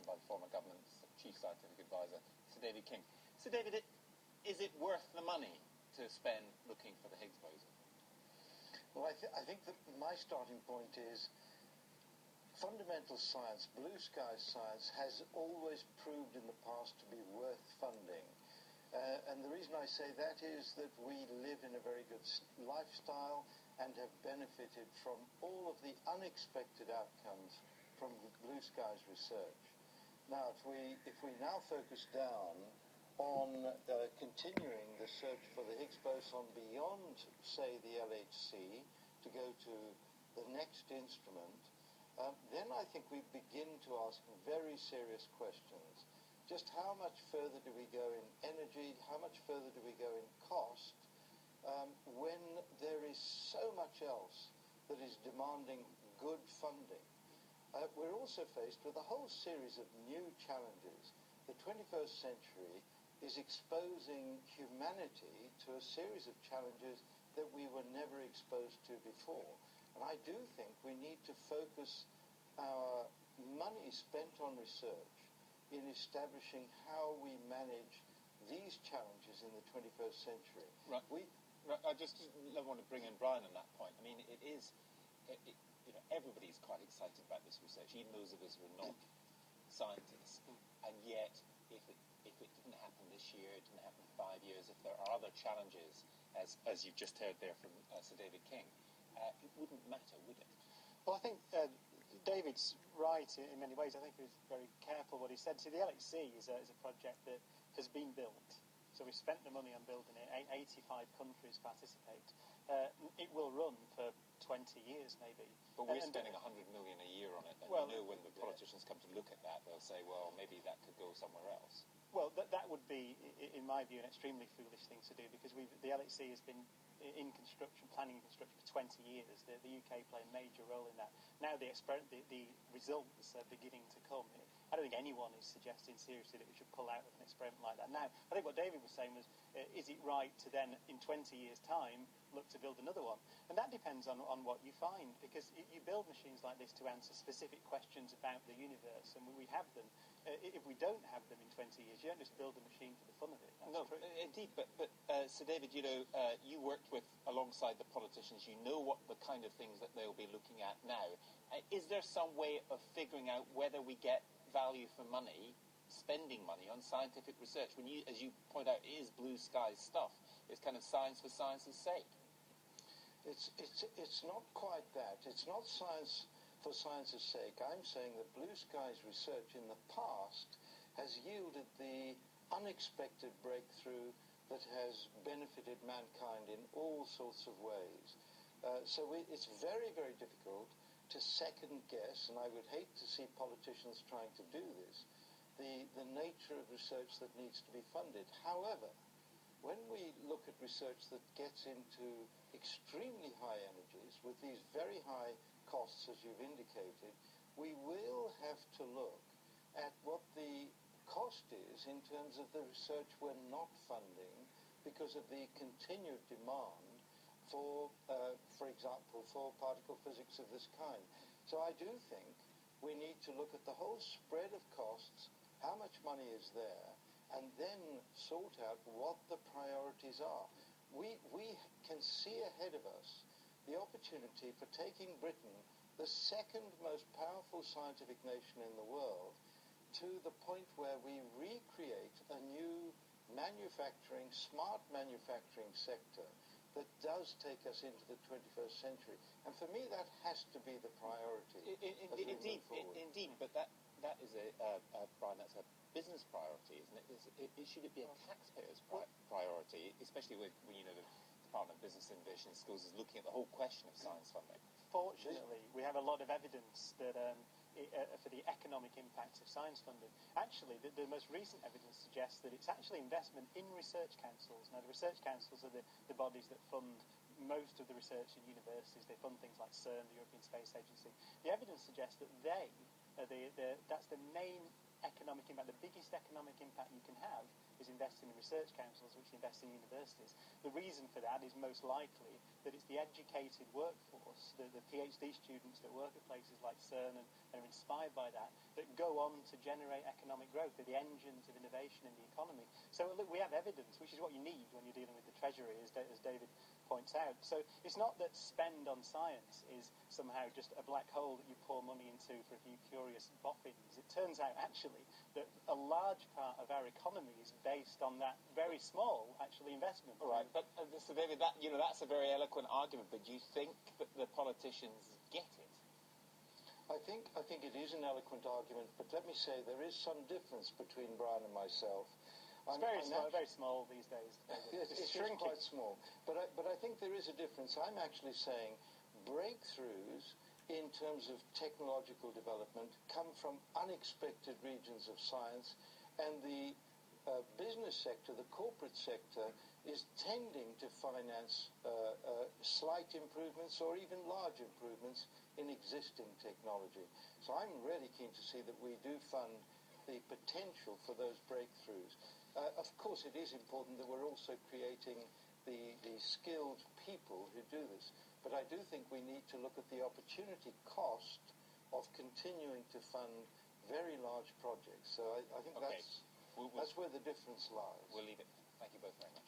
consulted by the former government's chief scientific advisor, Sir David King. Sir David, is it worth the money to spend looking for the Higgs boson? Well, I think that my starting point is fundamental science, blue sky science, has always proved in the past to be worth funding. And the reason I say that is that we live in a very good lifestyle and have benefited from all of the unexpected outcomes from blue skies research. Now, if we now focus down on continuing the search for the Higgs boson beyond, say, the LHC, to go to the next instrument, then I think we begin to ask very serious questions. Just how much further do we go in energy, how much further do we go in cost, when there is so much else that is demanding good funding? We're also faced with a whole series of new challenges. The 21st century is exposing humanity to a series of challenges that we were never exposed to before. And I do think we need to focus our money spent on research in establishing how we manage these challenges in the 21st century. Right. I just want to bring in Brian on that point. I mean, it is, everybody's quite excited about this research, even those of us who are not scientists. And yet, if it didn't happen this year, it didn't happen in 5 years, if there are other challenges, as you've just heard there from Sir David King, it wouldn't matter, would it? Well, I think David's right in many ways. I think he was very careful what he said. See, the LHC is a project that has been built. So we spent the money on building it. 85 countries participate. It will run for 20 years, maybe. But we're spending 100 million a year on it. And when the politicians come to look at that, they'll say, well, maybe that could go somewhere else. Well, that would be, in my view, an extremely foolish thing to do, because the LHC has been in construction, planning and construction for 20 years. The UK play a major role in that. Now the results are beginning to come. I don't think anyone is suggesting seriously that we should pull out of an experiment like that. Now, I think what David was saying was, is it right to then, in 20 years' time, look to build another one? And that depends on what you find, because you build machines like this to answer specific questions about the universe, and we have them. If we don't have them in 20 years, you don't just build a machine for the fun of it. That's true. Indeed, but Sir David, you worked alongside the politicians. You know what the kind of things that they'll be looking at now. Is there some way of figuring out whether we get value for money, spending money on scientific research, when as you point out, it is blue sky stuff? It's kind of science for science's sake. It's not quite that. It's not science for science's sake. I'm saying that blue skies research in the past has yielded the unexpected breakthrough that has benefited mankind in all sorts of ways. It's very, very difficult to second guess, and I would hate to see politicians trying to do this, the nature of research that needs to be funded. However, when we look at research that gets into extremely high energies with these very high costs, as you've indicated, we will have to look at what the cost is in terms of the research we're not funding because of the continued demand for example, for particle physics of this kind. So I do think we need to look at the whole spread of costs, how much money is there, and then sort out what the priorities are. We can see ahead of us the opportunity for taking Britain, the second most powerful scientific nation in the world, to the point where we recreate a new manufacturing, smart manufacturing sector that does take us into the 21st century. And for me, that has to be the priority. Indeed, but that is Brian, that's a business priority, isn't it? Should it be a taxpayer's priority, especially when the Department of Business Innovation and Schools is looking at the whole question of science funding? Fortunately, we have a lot of evidence that for the economic impact of science funding. Actually, the most recent evidence suggests that it's actually investment in research councils. Now, the research councils are the bodies that fund most of the research in universities. They fund things like CERN, the European Space Agency. The evidence suggests that that's the main economic impact, the biggest economic impact you can have is investing in research councils, which invest in universities. The reason for that is most likely that it's the educated workforce, the PhD students that work at places like CERN and are inspired by that go on to generate economic growth. They're the engines of innovation in the economy. So look, we have evidence, which is what you need when you're dealing with the Treasury, as David points out. So it's not that spend on science is somehow just a black hole that you pour money into for a few curious boffins. It turns out actually that a large part of our economy is based on that very small, actually, investment. Right, but so David, that's a very eloquent argument. But do you think that the politicians get it? I think it is an eloquent argument, but let me say there is some difference between Brian and myself. It's very small these days. It's shrinking. Quite small. But I think there is a difference. I'm actually saying breakthroughs in terms of technological development come from unexpected regions of science, and the business sector, the corporate sector, is tending to finance slight improvements or even large improvements in existing technology. So I'm really keen to see that we do fund the potential for those breakthroughs. Of course, it is important that we're also creating the skilled people who do this. But I do think we need to look at the opportunity cost of continuing to fund very large projects. So I think that's where the difference lies. We'll leave it. Thank you both very much.